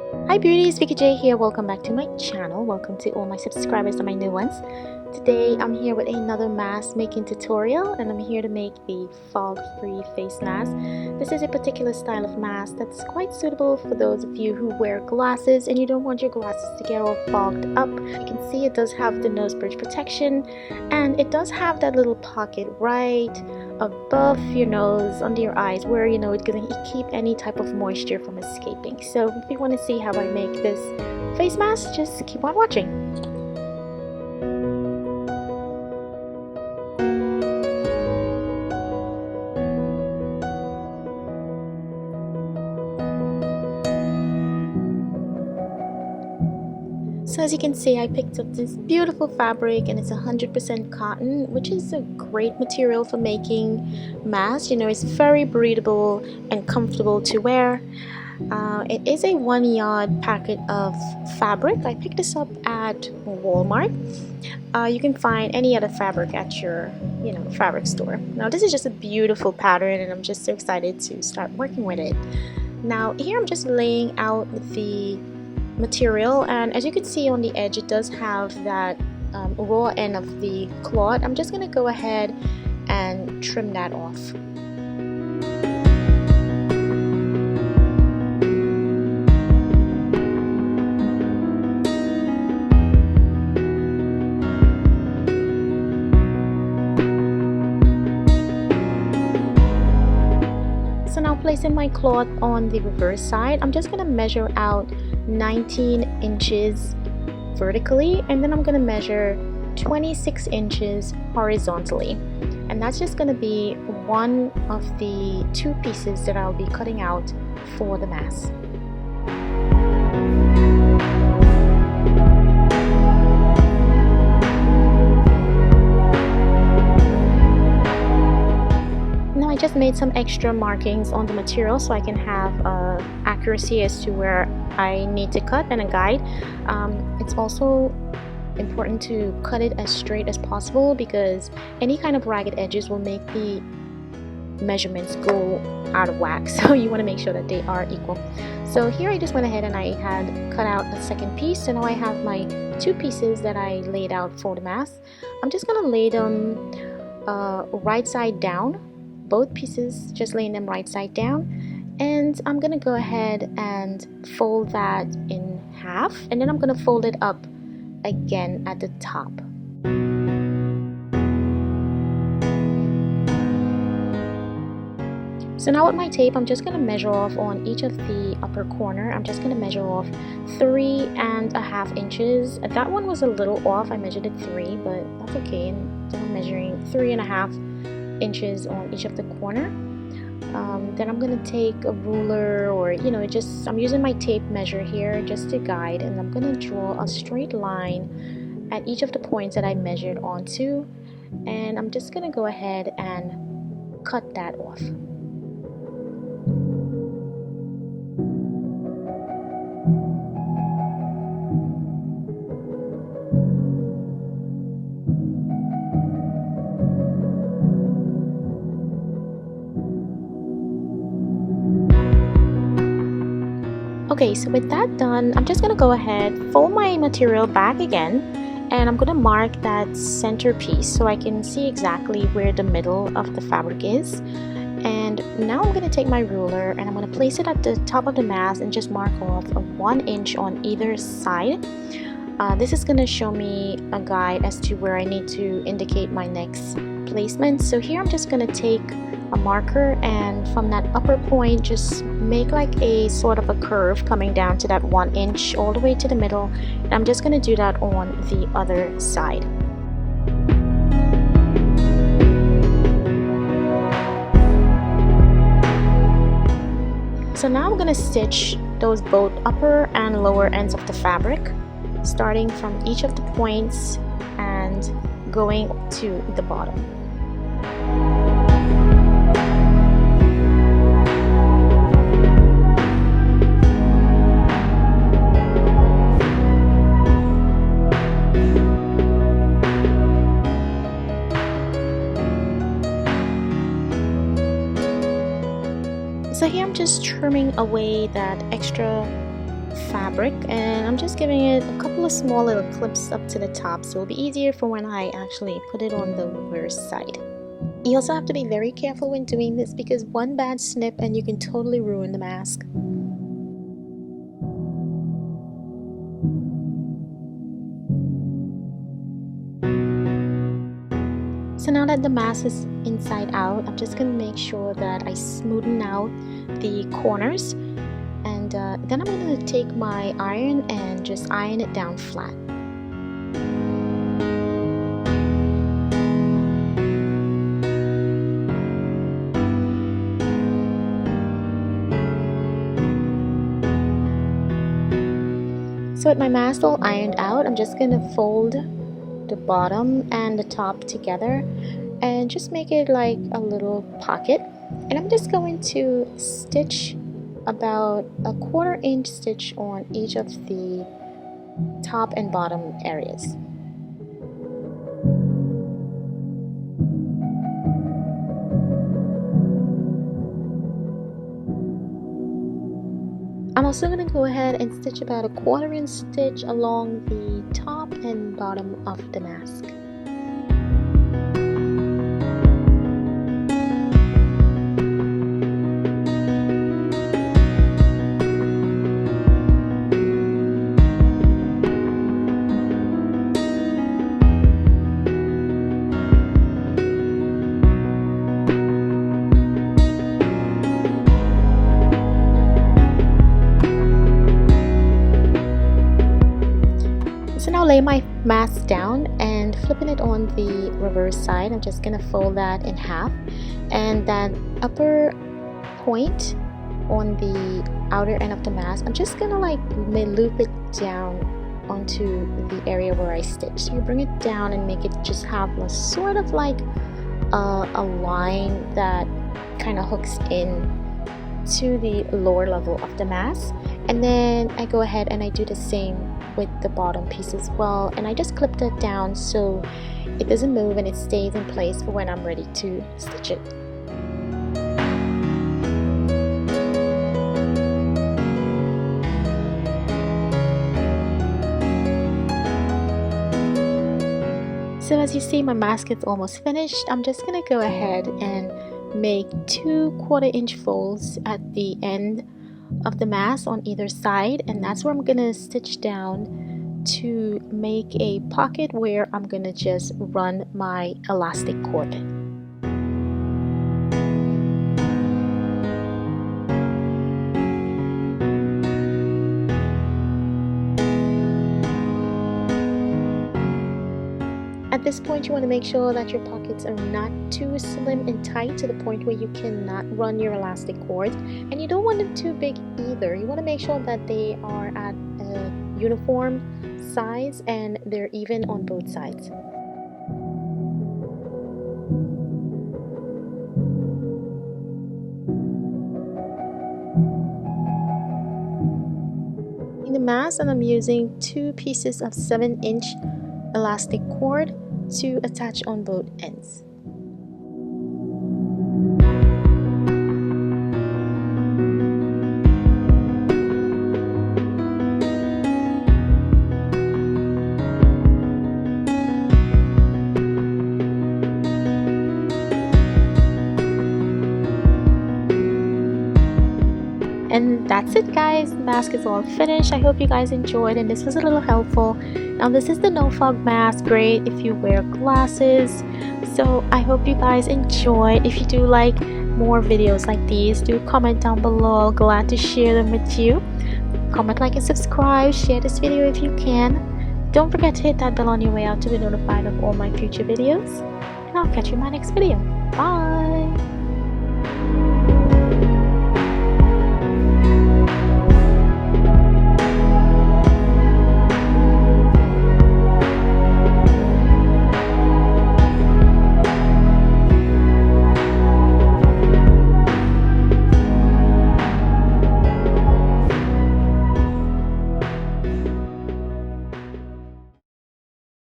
Hi beauties, VickyJ here. Welcome back to my channel. Welcome to all my subscribers and my new ones. Today I'm here with another mask making tutorial, and I'm here to make the fog-free face mask. This is a particular style of mask that's quite suitable for those of you who wear glasses and you don't want your glasses to get all fogged up. You can see it does have the nose bridge protection, and it does have that little pocket right above your nose, under your eyes, where it's going to keep any type of moisture from escaping. So if you want to see how I make this face mask, just keep on watching. So as you can see, I picked up this beautiful fabric, and it's 100% cotton, which is a great material for making masks. It's very breathable and comfortable to wear. It is a 1 yard packet of fabric. I picked this up at Walmart. You can find any other fabric at your fabric store. Now this is just a beautiful pattern, and I'm just so excited to start working with it. Now here I'm just laying out the material, and as you can see on the edge, it does have that raw end of the cloth. I'm just going to go ahead and trim that off. So now placing my cloth on the reverse side, I'm just going to measure out 19 inches vertically, and then I'm going to measure 26 inches horizontally, and that's just going to be one of the two pieces that I'll be cutting out for the mask. Now I just made some extra markings on the material so I can have accuracy as to where I need to cut and a guide. It's also important to cut it as straight as possible, because any kind of ragged edges will make the measurements go out of whack. So you want to make sure that they are equal. So here I just went ahead and I had cut out a second piece. So now I have my two pieces that I laid out for the mask. I'm just going to lay them right side down. Both pieces, just laying them right side down, and I'm gonna go ahead and fold that in half, and then I'm gonna fold it up again at the top. So now with my tape, I'm just gonna measure off on each of the upper corner. I'm just gonna measure off 3.5 inches. That one was a little off. I measured it 3, but that's okay. And then I'm measuring 3.5 inches on each of the corner. Then I'm gonna take a ruler, or I'm using my tape measure here just to guide, and I'm gonna draw a straight line at each of the points that I measured onto, and I'm just gonna go ahead and cut that off. Okay, so with that done, I'm just gonna go ahead, fold my material back again, and I'm gonna mark that center piece so I can see exactly where the middle of the fabric is. And now I'm gonna take my ruler and I'm gonna place it at the top of the mask and just mark off a 1 inch on either side. This is gonna show me a guide as to where I need to indicate my next placement. So here I'm just gonna take a marker, and from that upper point just make like a sort of a curve coming down to that 1 inch all the way to the middle, and I'm just going to do that on the other side. So now I'm going to stitch those both upper and lower ends of the fabric, starting from each of the points and going to the bottom. So here I'm just trimming away that extra fabric, and I'm just giving it a couple of small little clips up to the top so it'll be easier for when I actually put it on the reverse side. You also have to be very careful when doing this because one bad snip and you can totally ruin the mask. So now that the mask is inside out, I'm just going to make sure that I smoothen out the corners, and then I'm going to take my iron and just iron it down flat. So with my mask all ironed out, I'm just going to fold the bottom and the top together and just make it like a little pocket, and I'm just going to stitch about a 1/4 inch stitch on each of the top and bottom areas. I'm also going to go ahead and stitch about a 1/4 inch stitch along the top and bottom of the mask. So now lay my mask down and flipping it on the reverse side, I'm just gonna fold that in half, and that upper point on the outer end of the mask, I'm just gonna like loop it down onto the area where I stitched. So you bring it down and make it just have a sort of like a line that kind of hooks in to the lower level of the mask, and then I go ahead and I do the same with the bottom piece as well, and I just clip that down so it doesn't move and it stays in place for when I'm ready to stitch it. So as you see, my mask is almost finished. I'm just gonna go ahead and make 2 1/4 inch folds at the end of the mask on either side, and that's where I'm gonna stitch down to make a pocket where I'm gonna just run my elastic cord. At this point, you want to make sure that your pockets are not too slim and tight to the point where you cannot run your elastic cord, and you don't want them too big either. You want to make sure that they are at a uniform size and they're even on both sides. In the mask, and I'm using 2 pieces of 7-inch elastic cord to attach on both ends. And that's it, guys. The mask is all finished. I hope you guys enjoyed and this was a little helpful. Now this is the no fog mask, great if you wear glasses. So I hope you guys enjoyed. If you do like more videos like these, do comment down below. Glad to share them with you. Comment, like, and subscribe. Share this video if you can. Don't forget to hit that bell on your way out to be notified of all my future videos. And I'll catch you in my next video. Bye!